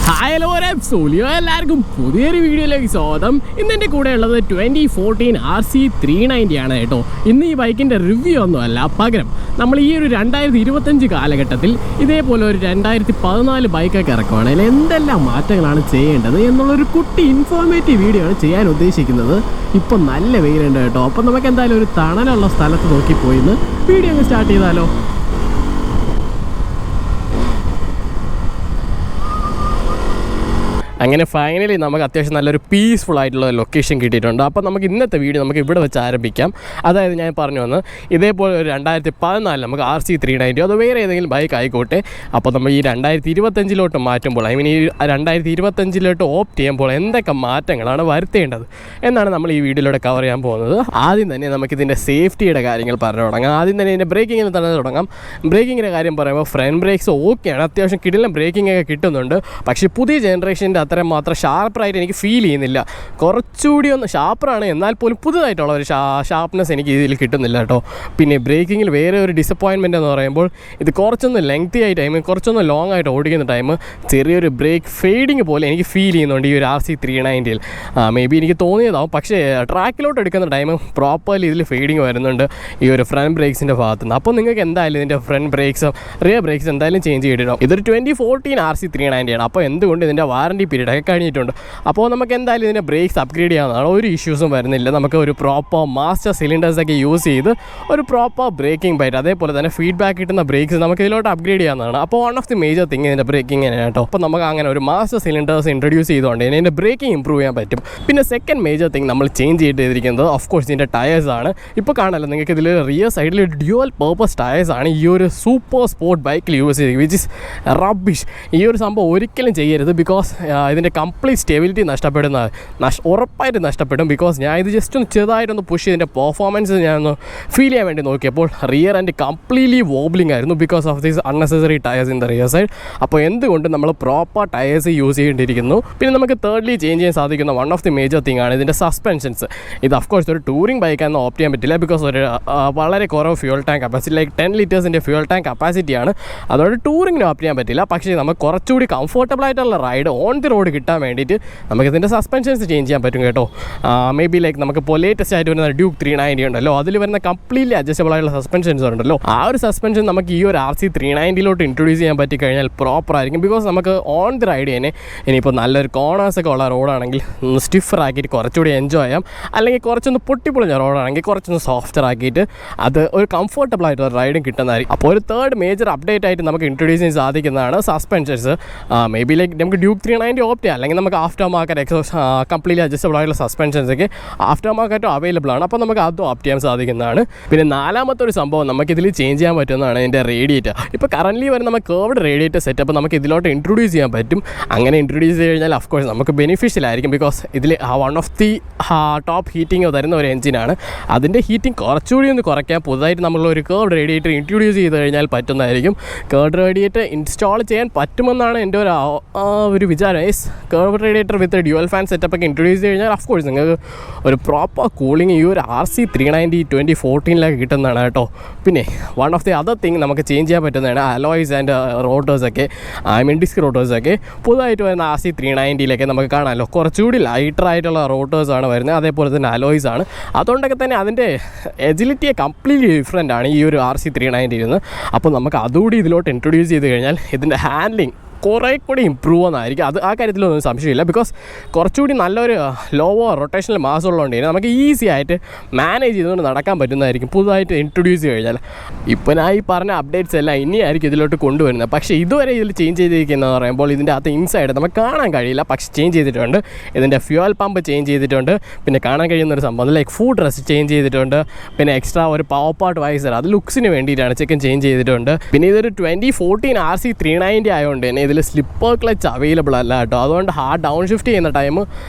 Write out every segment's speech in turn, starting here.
Hello സോലിയോ, എല്ലാവർക്കും പുതിയൊരു വീഡിയോയിലേക്ക് സ്വാഗതം. ഇന്ന് എൻ്റെ കൂടെ ഉള്ളത് 2014 RC390 ആണ് കേട്ടോ. ഇന്ന് ഈ ബൈക്കിൻ്റെ റിവ്യൂ ഒന്നുമല്ല, പകരം നമ്മൾ ഈ ഒരു 2025 കാലഘട്ടത്തിൽ ഇതേപോലെ ഒരു 2014 ബൈക്കൊക്കെ ഇറക്കുവാണെങ്കിൽ എന്തെല്ലാം മാറ്റങ്ങളാണ് ചെയ്യേണ്ടത് എന്നുള്ളൊരു കുട്ടി ഇൻഫോർമേറ്റീവ് വീഡിയോ ആണ് ചെയ്യാൻ ഉദ്ദേശിക്കുന്നത്. ഇപ്പം നല്ല വെയിലുണ്ട് കേട്ടോ. അപ്പം നമുക്ക് എന്തായാലും ഒരു തണലുള്ള സ്ഥലത്ത് നോക്കിപ്പോയി വീഡിയോ അങ്ങ് സ്റ്റാർട്ട് ചെയ്താലോ. അങ്ങനെ ഫൈനലി നമുക്ക് അത്യാവശ്യം നല്ലൊരു പീസ്ഫുൾ ആയിട്ടുള്ള ലൊക്കേഷൻ കിട്ടിയിട്ടുണ്ട്. അപ്പോൾ നമുക്ക് ഇന്നത്തെ വീഡിയോ നമുക്ക് ഇവിടെ വെച്ച് ആരംഭിക്കാം. അതായത് ഞാൻ പറഞ്ഞു വന്ന് ഇതേപോലെ ഒരു 2014 നമുക്ക് RC390 അത് വേറെ ഏതെങ്കിലും ബൈക്ക് ആയിക്കോട്ടെ. അപ്പോൾ നമ്മൾ ഈ 2025 മാറ്റുമ്പോൾ ഈ 2025 ഓപ്റ്റ് ചെയ്യുമ്പോൾ എന്തൊക്കെ മാറ്റങ്ങളാണ് വരുത്തേണ്ടത് എന്നാണ് നമ്മൾ ഈ വീഡിയോയിലൂടെ കവർ ചെയ്യാൻ പോകുന്നത്. ആദ്യം തന്നെ നമുക്കിതിൻ്റെ സേഫ്റ്റിയുടെ കാര്യങ്ങൾ പറഞ്ഞു തുടങ്ങാം. ആദ്യം തന്നെ ഇതിൻ്റെ ബ്രേക്കിങ്ങിൽ തന്നെ തുടങ്ങാം. ബ്രേക്കിങ്ങിൻ്റെ കാര്യം പറയുമ്പോൾ ഫ്രണ്ട് ബ്രേക്സ് ഓക്കെയാണ്, അത്യാവശ്യം കിടിലം ബ്രേക്കിംഗ് ഒക്കെ കിട്ടുന്നുണ്ട്. പക്ഷേ പുതിയ ജനറേഷൻ്റെ അത്രയും മാത്രം ഷാർപ്പായിട്ട് എനിക്ക് ഫീൽ ചെയ്യുന്നില്ല. കുറച്ചുകൂടി ഒന്ന് ഷാർപ്പറാണ്, എന്നാൽ പോലും പുതുതായിട്ടുള്ള ഒരു ഷാർപ്പ്നെസ് എനിക്ക് ഇതിൽ കിട്ടുന്നില്ല കേട്ടോ. പിന്നെ ബ്രേക്കിങ്ങിൽ വേറെ ഒരു ഡിസപ്പോയിൻമെൻ്റ് എന്ന് പറയുമ്പോൾ ഇത് കുറച്ചൊന്ന് ലെങ്തി ആയി ടൈം, കുറച്ചൊന്ന് ലോങ് ആയിട്ട് ഓടിക്കുന്ന ടൈം ചെറിയൊരു ബ്രേക്ക് ഫെയ്ഡിങ് പോലെ എനിക്ക് ഫീൽ ചെയ്യുന്നുണ്ട് ഈ ഒരു RC390. മേ ബി എനിക്ക് തോന്നിയതാവും, പക്ഷേ ട്രാക്കിലോട്ട് എടുക്കുന്ന ടൈം പ്രോപ്പർലി ഇതിൽ ഫെയ്ഡിങ് വരുന്നുണ്ട് ഈ ഒരു ഫ്രണ്ട് ബ്രേക്സിൻ്റെ ഭാഗത്ത് നിന്ന്. അപ്പോൾ നിങ്ങൾക്ക് എന്തായാലും ഇതിൻ്റെ ഫ്രണ്ട് ബ്രേക്സും റിയർ ബ്രേക്സ് എന്തായാലും ചേഞ്ച് ചെയ്തിട്ടുണ്ടാവും. ഇതൊരു 2014 RC390 ആണ്. അപ്പോൾ എന്തുകൊണ്ട് ഇതിൻ്റെ വാറണ്ടി പീരീഡ് ഒക്കെ കഴിഞ്ഞിട്ടുണ്ട്. അപ്പോൾ നമുക്ക് എന്തായാലും ഇതിൻ്റെ ബ്രേക്സ് അപ്ഗ്രേഡ് ചെയ്യാവുന്നതാണ്, ഒരു ഇഷ്യൂസും വരുന്നില്ല. നമുക്ക് ഒരു പ്രോപ്പർ മാസ്റ്റർ സിലിണ്ടേഴ്സൊക്കെ യൂസ് ചെയ്ത് ഒരു പ്രോപ്പർ ബ്രേക്കിംഗ് ബൈറ്റ്, അതേപോലെ തന്നെ ഫീഡ്ബാക്ക് കിട്ടുന്ന ബ്രേക്സ് നമുക്ക് ഇതിലോട്ട് അപ്ഗ്രേഡ് ചെയ്യാവുന്നതാണ്. അപ്പോൾ one of the major thing ഇതിൻ്റെ ബ്രേക്കിംഗ് തന്നെയാണ് കേട്ടോ. അപ്പോൾ നമുക്ക് അങ്ങനെ ഒരു മാസ്റ്റർ സിലിണ്ടേഴ്സ് ഇൻട്രൊഡ്യൂസ് ചെയ്തുകൊണ്ട് ഇതിൻ്റെ ബ്രേക്കിംഗ് ഇമ്പ്രൂവ് ചെയ്യാൻ പറ്റും. പിന്നെ സെക്കൻഡ് മേജർ തിങ് നമ്മൾ ചേഞ്ച് ചെയ്തിരിക്കുന്നത് ഓഫ് കോഴ്സ് ഇതിൻ്റെ ടയേഴ്സാണ്. ഇപ്പോൾ കാണാമല്ലോ നിങ്ങൾക്ക് ഇതിൽ റിയർ സൈഡിൽ ഡ്യുവൽ പർപ്പസ് ടയേഴ്സാണ് ഈ ഒരു സൂപ്പർ സ്പോർട്ട് ബൈക്കിൽ യൂസ് ചെയ്ത്, വിച്ച് ഇസ് റബ്ബിഷ്. ഈ ഒരു സംഭവം ഒരിക്കലും ചെയ്യരുത്, ബിക്കോസ് ഇതിൻ്റെ കംപ്ലീറ്റ് സ്റ്റെബിലിറ്റി ഉറപ്പായിട്ട് നഷ്ടപ്പെടും. ബിക്കോസ് ഞാൻ ഇത് ജസ്റ്റ് ഒന്ന് ചെറുതായിട്ടൊന്ന് പുഷ് ചെയ്തിൻ്റെ പെർഫോമൻസ് ഞാനൊന്ന് ഫീൽ ചെയ്യാൻ വേണ്ടി നോക്കിയപ്പോൾ റിയർ ആൻഡ് കംപ്ലീറ്റ്ലി വോബ്ലിംഗ് ആയിരുന്നു because of these unnecessary tyres in the rear side. അപ്പോൾ എന്തുകൊണ്ട് നമ്മൾ പ്രോപ്പർ ടയേഴ്സ് യൂസ് ചെയ്യേണ്ടിയിരിക്കുന്നു. പിന്നെ നമുക്ക് തേർഡ്ലി ചേഞ്ച് ചെയ്യാൻ സാധിക്കുന്ന one of the major thing ആണ് ഇതിൻ്റെ സസ്പെൻഷൻസ്. ഇത് ഓഫ്കോഴ്സ് ഒരു ടൂറിംഗ് ബൈക്കാണെന്ന് ഓപ്റ്റ് ചെയ്യാൻ പറ്റില്ല, ബിക്കോസ് ഒരു വളരെ കുറവ് ഫ്യൂൽ ടാങ്ക് കപ്പാസിറ്റി, ലൈക്ക് 10 ലിറ്റേഴ്സിൻ്റെ ഫ്യൂൽ ടാങ്ക് കപ്പാസിറ്റിയാണ്. അതുകൊണ്ട് ടൂറിങ്ങിന് ഓപ്റ്റ് ചെയ്യാൻ പറ്റില്ല. പക്ഷേ നമുക്ക് കുറച്ചുകൂടി കംഫർട്ടബിൾ ആയിട്ടുള്ള റൈഡ് ഓൺ ദി റോഡ് കിട്ടാൻ വേണ്ടിയിട്ട് നമുക്കിതിൻ്റെ സസ്പെൻഷൻസ് ചേഞ്ച് ചെയ്യാൻ പറ്റും കേട്ടോ. മേ ബി ലൈക്ക് നമുക്കിപ്പോൾ ലേറ്റസ്റ്റ് ആയിട്ട് വരുന്ന ഡ്യൂക്ക് 390 ഉണ്ടല്ലോ, അതിൽ വരുന്ന കംപ്ലീറ്റ്ലി അഡ്ജസ്റ്റബിൾ ആയിട്ടുള്ള സസ്പെൻഷൻസ് ഉണ്ടല്ലോ. ആ ഒരു സസ്പെൻഷൻ നമുക്ക് ഈ ഒരു RC390 ഇൻട്രൊഡ്യൂസ് ചെയ്യാൻ പറ്റി കഴിഞ്ഞാൽ പ്രോപ്പർ ആയിരിക്കും. ബിക്കോസ് നമുക്ക് ഓൺ ദി റൈഡ് തന്നെ ഇനിയിപ്പോൾ നല്ലൊരു കോർണേഴ്സൊക്കെ ഉള്ള റോഡാണെങ്കിൽ ഒന്ന് സ്റ്റിഫർ ആക്കിയിട്ട് കുറച്ചുകൂടി എൻജോയ് ചെയ്യാം, അല്ലെങ്കിൽ കുറച്ചൊന്ന് പൊട്ടിപ്പൊളിഞ്ഞ റോഡാണെങ്കിൽ കുറച്ചൊന്ന് സോഫ്റ്റർ ആക്കിയിട്ട് അത് ഒരു കംഫർട്ടബിൾ ആയിട്ടുള്ള റൈഡും കിട്ടുന്നതായിരിക്കും. അപ്പോൾ ഒരു തേർഡ് മേജർ അപ്ഡേറ്റ് ആയിട്ട് നമുക്ക് ഇൻട്രൊഡ്യൂസ് ചെയ്യാൻ സാധിക്കുന്നതാണ് സസ്പെൻഷൻസ്. മേ ബി ലൈക്ക് നമുക്ക് ഡ്യൂക്ക് 390 ഓപ്റ്റ് ചെയ്യാം, അല്ലെങ്കിൽ നമുക്ക് ആഫ്റ്റർ മാർക്കറ്റ് കംപ്ലീറ്റ്ലി അഡ്ജസ്റ്റബിൾ ആയിട്ടുള്ള സസ്പെൻഷൻസൊക്കെ ആഫ്റ്റർ മാർക്കറ്റും അവൈലബിൾ ആണ്. അപ്പോൾ നമുക്ക് അതും ഓപ്റ്റ് ചെയ്യാൻ സാധിക്കുന്നതാണ്. പിന്നെ നാലാമത്തെ ഒരു സംഭവം നമുക്കിതിൽ ചേഞ്ച് ചെയ്യാൻ പറ്റുന്നതാണ് ഇതിൻ്റെ റേഡിയേറ്റർ. ഇപ്പോൾ കറൻ്റ്ലി വരുന്ന നമുക്ക് കേർവ്ഡ് റേഡിയേറ്റർ സെറ്റപ്പ് നമുക്ക് ഇതിലോട്ട് ഇൻട്രൊഡ്യൂസ് ചെയ്യാൻ പറ്റും. അങ്ങനെ ഇൻട്രൊഡ്യൂസ് ചെയ്ത് കഴിഞ്ഞാൽ ഓഫ്കോഴ്സ് നമുക്ക് ബെനിഫിഷ്യൽ ആയിരിക്കും, ബിക്കോസ് ഇതിൽ one of the top heating തരുന്ന ഒരു എഞ്ചിനാണ്. അതിൻ്റെ ഹീറ്റിംഗ് കുറച്ചുകൂടി ഒന്ന് കുറയ്ക്കാൻ പുതുതായിട്ട് നമ്മളൊരു കേർവ്ഡ് റേഡിയേറ്റർ ഇൻട്രൊഡ്യൂസ് ചെയ്ത് കഴിഞ്ഞാൽ പറ്റുന്നതായിരിക്കും. കേർവ്ഡ് റേഡിയേറ്റർ ഇൻസ്റ്റാൾ ചെയ്യാൻ പറ്റുമെന്നാണ് എൻ്റെ ഒരു വിചാരം. കേർവ്ഡ് റേഡിയേറ്റർ വിത്ത് ഡ്യുവൽ ഫാൻ സെറ്റപ്പ് ഒക്കെ ഇൻട്രൊഡ്യൂസ് ചെയ്ത് കഴിഞ്ഞാൽ ഓഫ് കോഴ്സ് നിങ്ങൾക്ക് ഒരു പ്രോപ്പർ കൂളിംഗ് ഈ ഒരു RC390 2014 കിട്ടുന്നതാണ് കേട്ടോ. പിന്നെ one of the other thing നമുക്ക് ചേഞ്ച് ചെയ്യാൻ പറ്റുന്നതാണ് അലോയ്സ് ആൻഡ് റോട്ടേഴ്സൊക്കെ, ഡിസ്ക് റോട്ടേഴ്സൊക്കെ പുതുതായിട്ട് വരുന്ന RC390 നമുക്ക് കാണാമല്ലോ. കുറച്ചുകൂടി ലൈറ്ററായിട്ടുള്ള റോട്ടേഴ്സാണ് വരുന്നത്, അതേപോലെ തന്നെ അലോയ്സ് ആണ്. അതുകൊണ്ടൊക്കെ തന്നെ അതിൻ്റെ എജിലിറ്റിയെ കംപ്ലീറ്റ്ലി ഡിഫറെൻ്റ് ആണ് ഈ ഒരു RC390 അപ്പോൾ നമുക്ക് അതുകൂടി ഇതിലോട്ട് ഇൻട്രൊഡ്യൂസ് ചെയ്ത് കഴിഞ്ഞാൽ ഇതിൻ്റെ ഹാൻഡ്ലിങ് കുറേ കൂടി ഇമ്പ്രൂവ് ആയിരിക്കും. ആ കാര്യത്തിലൊന്നും സംശയമില്ല, ബിക്കോസ് കുറച്ചുകൂടി നല്ലൊരു ലോവർ റൊട്ടേഷണൽ മാസ് ഉള്ളതുകൊണ്ട് തന്നെ നമുക്ക് ഈസി ആയിട്ട് മാനേജ് ചെയ്തുകൊണ്ട് നടക്കാൻ പറ്റുന്നതായിരിക്കും പുതുതായിട്ട് ഇൻട്രൊഡ്യൂസ് ചെയ്ത്. ഇപ്പോൾ ഞാൻ ഈ പറഞ്ഞ അപ്ഡേറ്റ്സ് എല്ലാം ഇനിയായിരിക്കും ഇതിലോട്ട് കൊണ്ടുവരുന്നത്. പക്ഷേ ഇതുവരെ ഇതിൽ ചേഞ്ച് ചെയ്തിരിക്കുന്നതെന്ന് പറയുമ്പോൾ ഇതിൻ്റെ അകത്ത് ഇൻസൈഡ് നമുക്ക് കാണാൻ കഴിയില്ല, പക്ഷേ ചേഞ്ച് ചെയ്തിട്ടുണ്ട്. ഇതിൻ്റെ ഫ്യൂൽ പമ്പ് ചേഞ്ച് ചെയ്തിട്ടുണ്ട്. പിന്നെ കാണാൻ കഴിയുന്നൊരു സംഭവം ലൈക്ക് ഫുഡ് റെസ്റ്റ് ചേഞ്ച് ചെയ്തിട്ടുണ്ട്. പിന്നെ എക്സ്ട്രാ ഒരു പവർ പാർട്ട് വൈസർ അത് ലുക്സിന് വേണ്ടിയിട്ടാണ് ചേഞ്ച് ചെയ്തിട്ടുണ്ട്. പിന്നെ ഇതൊരു 2014 RC390 ആയതുകൊണ്ട് തന്നെ ഇതിൽ സ്ലിപ്പർ ക്ലച്ച് അവൈലബിൾ അല്ല കേട്ടോ. അതുകൊണ്ട് ഹാർഡ് ഡൗൺ ഷിഫ്റ്റ് ചെയ്യുന്ന ടൈം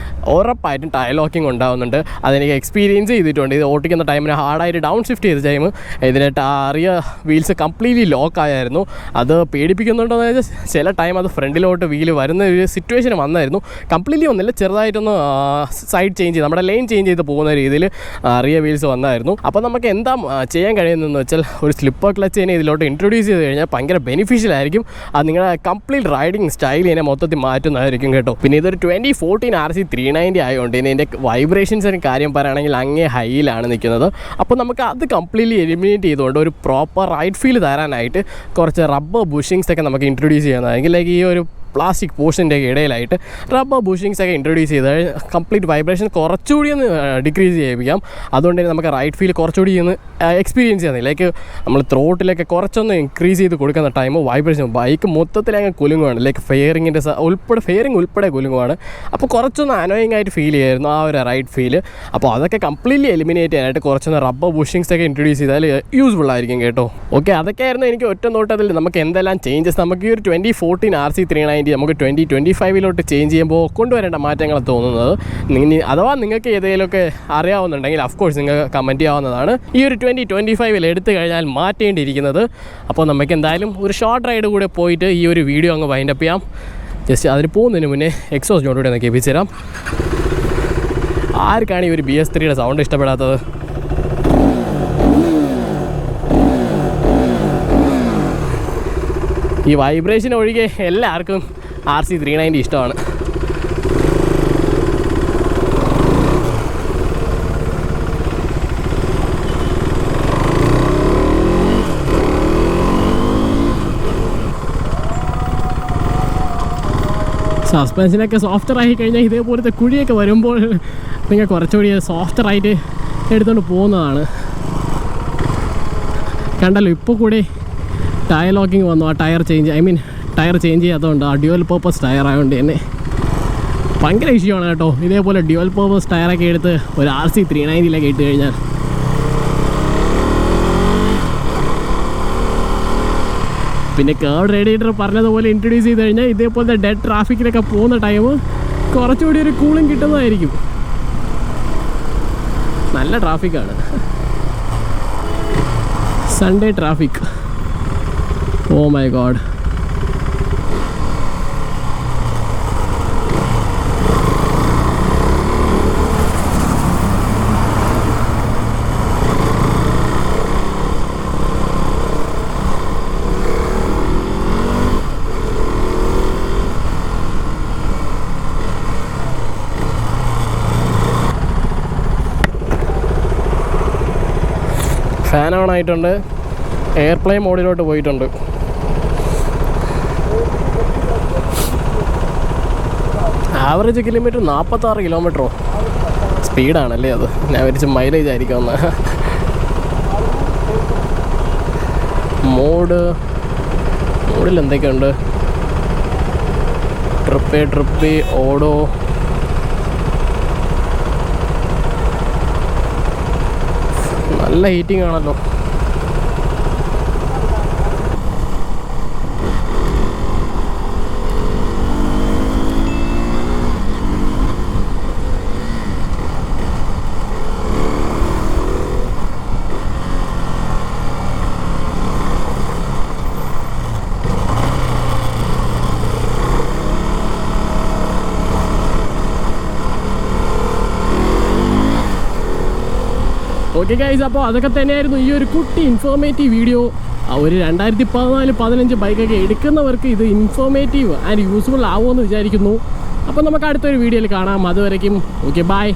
ഉറപ്പായിട്ടും ടയർ ലോക്കിംഗ് ഉണ്ടാകുന്നുണ്ട്. അതെനിക്ക് എക്സ്പീരിയൻസ് ചെയ്തിട്ടുണ്ട്. ഇത് ഓട്ടിക്കുന്ന ടൈമിന് ഹാർഡായിട്ട് ഡൗൺ ഷിഫ്റ്റ് ചെയ്ത ടൈം ഇതിൻ്റെ റിയർ വീൽസ് കംപ്ലീറ്റ്ലി ലോക്കായിരുന്നു. അത് പേടിപ്പിക്കുന്നുണ്ടോയെന്ന് വെച്ചാൽ ചില ടൈം അത് ഫ്രണ്ടിലോട്ട് വീല് വരുന്ന ഒരു സിറ്റുവേഷൻ വന്നായിരുന്നു. കംപ്ലീറ്റ്ലി വന്നില്ല, ചെറുതായിട്ടൊന്ന് സൈഡ് ചേഞ്ച് ചെയ്ത് നമ്മുടെ ലൈൻ ചേഞ്ച് ചെയ്ത് പോകുന്ന രീതിയിൽ റിയർ വീൽസ് വന്നായിരുന്നു. അപ്പോൾ നമുക്ക് എന്താ ചെയ്യാൻ കഴിയുന്നതെന്ന് വെച്ചാൽ ഒരു സ്ലിപ്പർ ക്ലച്ച് തന്നെ ഇതിലോട്ട് ഇൻട്രൊഡ്യൂസ് ചെയ്ത് കഴിഞ്ഞാൽ ഭയങ്കര ബെനിഫിഷ്യൽ ആയിരിക്കും. അത് നിങ്ങളുടെ കംപ്ലീറ്റ് റൈഡിങ് സ്റ്റൈൽ ഇതിനെ മൊത്തത്തിൽ മാറ്റുന്നതായിരിക്കും കേട്ടോ. പിന്നെ ഇതൊരു 2014 RC 390 ആയതുകൊണ്ട് ഇതിൻ്റെ വൈബ്രേഷൻസിന് കാര്യം പറയുകയാണെങ്കിൽ അങ്ങേ ഹൈയിലാണ് നിൽക്കുന്നത്. അപ്പോൾ നമുക്ക് അത് കംപ്ലീറ്റ്ലി എലിമിനേറ്റ് ചെയ്തുകൊണ്ട് ഒരു പ്രോപ്പർ റൈഡ് ഫീൽ തരാനായിട്ട് കുറച്ച് റബ്ബർ ബുഷിങ്സ് ഒക്കെ നമുക്ക് ഇൻട്രൊഡ്യൂസ് ചെയ്യുന്നതായിരിക്കും. ലൈക്ക് ഈ ഒരു പ്ലാസ്റ്റിക് പോർഷൻ്റെ ഇടയിലായിട്ട് റബ്ബർ ബുഷിങ്സ് ഒക്കെ ഇൻട്രൊഡ്യൂസ് ചെയ്ത് കംപ്ലീറ്റ് വൈബ്രേഷൻ കുറച്ചുകൂടി ഒന്ന് ഡിക്രീസ് ചെയ്യിപ്പിക്കാം. അതുകൊണ്ട് തന്നെ നമുക്ക് റൈഡ് ഫീൽ കുറച്ചുകൂടി ഒന്ന് എക്സ്പീരിയൻസ് ചെയ്യുന്നത്. ലൈക്ക് നമ്മൾ ത്രോട്ടിലൊക്കെ കുറച്ചൊന്ന് ഇൻക്രീസ് ചെയ്ത് കൊടുക്കുന്ന ടൈം വൈബ്രേഷൻ ബൈക്ക് മൊത്തത്തിൽ അങ്ങ് കുലുങ്ങുവാണ്. ലൈക്ക് ഫെയറിങ്ങിൻ്റെ ഫെയറിങ് ഉൾപ്പെടെ കുലുങ്ങുവാണ്. അപ്പോൾ കുറച്ചൊന്ന് അനോയിങ് ആയിട്ട് ഫീൽ ചെയ്യായിരുന്നു ആ ഒരു റൈഡ് ഫീൽ. അപ്പോൾ അതൊക്കെ കംപ്ലീറ്റ്ലി എലിമിനേറ്റ് ചെയ്യാനായിട്ട് കുറച്ചൊന്ന് റബ്ബർ ബുഷിങ്സ് ഒക്കെ ഇൻട്രൊഡ്യൂസ് ചെയ്താൽ യൂസ്ഫുൾ ആയിരിക്കും കേട്ടോ. ഓക്കെ, അതൊക്കെയായിരുന്നു എനിക്ക് ഒറ്റ നോട്ടത്തിൽ നമുക്ക് എന്തെല്ലാം ചേഞ്ചസ് നമുക്ക് ഈ ഒരു 2014 RC 390 നമുക്ക് 2025 ചേഞ്ച് ചെയ്യുമ്പോൾ കൊണ്ടുവരേണ്ട മാറ്റങ്ങൾ തോന്നുന്നത്. അഥവാ നിങ്ങൾക്ക് ഏതെങ്കിലുമൊക്കെ അറിയാവുന്നുണ്ടെങ്കിൽ അഫ്കോഴ്സ് നിങ്ങൾക്ക് കമൻറ്റ് ചെയ്യാവുന്നതാണ്. ഈ ഒരു 2025 എടുത്തു കഴിഞ്ഞാൽ മാറ്റേണ്ടിയിരിക്കുന്നത്. അപ്പോൾ നമുക്ക് എന്തായാലും ഒരു ഷോർട്ട് റൈഡ് കൂടെ പോയിട്ട് ഈ ഒരു വീഡിയോ അങ്ങ് വൈൻഡപ്പ് ചെയ്യാം. ജസ്റ്റ് അതിന് പോകുന്നതിന് മുന്നേ എക്സോസ് നോട്ടൂടെ ഒന്ന് കേൾപ്പിച്ചു തരാം. ആർക്കാണ് ഈ ഒരു BS3 സൗണ്ട് ഇഷ്ടപ്പെടാത്തത്? ഈ വൈബ്രേഷൻ ഒഴികെ എല്ലാവർക്കും RC 390 ഇഷ്ടമാണ്. സസ്പെൻഷനൊക്കെ സോഫ്റ്റർ ആയി കഴിഞ്ഞാൽ ഇതേപോലത്തെ കുഴിയൊക്കെ വരുമ്പോൾ നിങ്ങൾ കുറച്ചുകൂടി സോഫ്റ്ററായിട്ട് എടുത്തുകൊണ്ട് പോകുന്നതാണ്. കണ്ടല്ലോ, ഇപ്പോൾ കൂടെ ടയർ ലോക്കിങ് വന്നു. ആ ടയർ ചേഞ്ച് ചെയ്യാത്തതുകൊണ്ട് ആ ഡ്യുവൽ പർപ്പസ് ടയർ ആയതുകൊണ്ട് തന്നെ ഭയങ്കര ഇഷ്യൂ ആണ് കേട്ടോ. ഇതേപോലെ ഡ്യുവൽ പർപ്പസ് ടയറൊക്കെ എടുത്ത് ഒരു RC 390 ഇട്ട് കഴിഞ്ഞാൽ പിന്നെ കേർവ് റേഡിയേറ്റർ പറഞ്ഞതുപോലെ ഇൻട്രൊഡ്യൂസ് ചെയ്ത് കഴിഞ്ഞാൽ ഇതേപോലത്തെ ഡെഡ് ട്രാഫിക്കിലൊക്കെ പോകുന്ന ടൈം കുറച്ചുകൂടി ഒരു കൂളിംഗ് കിട്ടുന്നതായിരിക്കും. നല്ല ട്രാഫിക്കാണ്, Sunday traffic. Oh my god. Fan on ആയിട്ടുണ്ട്, എയർപ്ലെയിൻ മോഡിലോട്ട് പോയിട്ടുണ്ട്. ആവറേജ് കിലോമീറ്റർ 46 കിലോമീറ്ററോ സ്പീഡാണല്ലേ അത്. ഞാൻ വിചാരിച്ച മൈലേജ് ആയിരിക്കുമെന്ന്. മോഡിൽ എന്തൊക്കെയുണ്ട്? ട്രിപ്പ് ഓടോ, നല്ല ഹീറ്റിംഗ് ആണല്ലോ. ഓക്കെ ഗൈസ്, അപ്പോൾ അതൊക്കെ തന്നെയായിരുന്നു ഈ ഒരു കുട്ടി ഇൻഫോർമേറ്റീവ് വീഡിയോ. ഒരു 2014-15 ബൈക്കൊക്കെ എടുക്കുന്നവർക്ക് ഇത് ഇൻഫോർമേറ്റീവ് ആൻഡ് യൂസ്ഫുൾ ആവുമെന്ന് വിചാരിക്കുന്നു. അപ്പോൾ നമുക്ക് അടുത്തൊരു വീഡിയോയിൽ കാണാം. അതുവരേക്കും ഓക്കെ, ബൈ.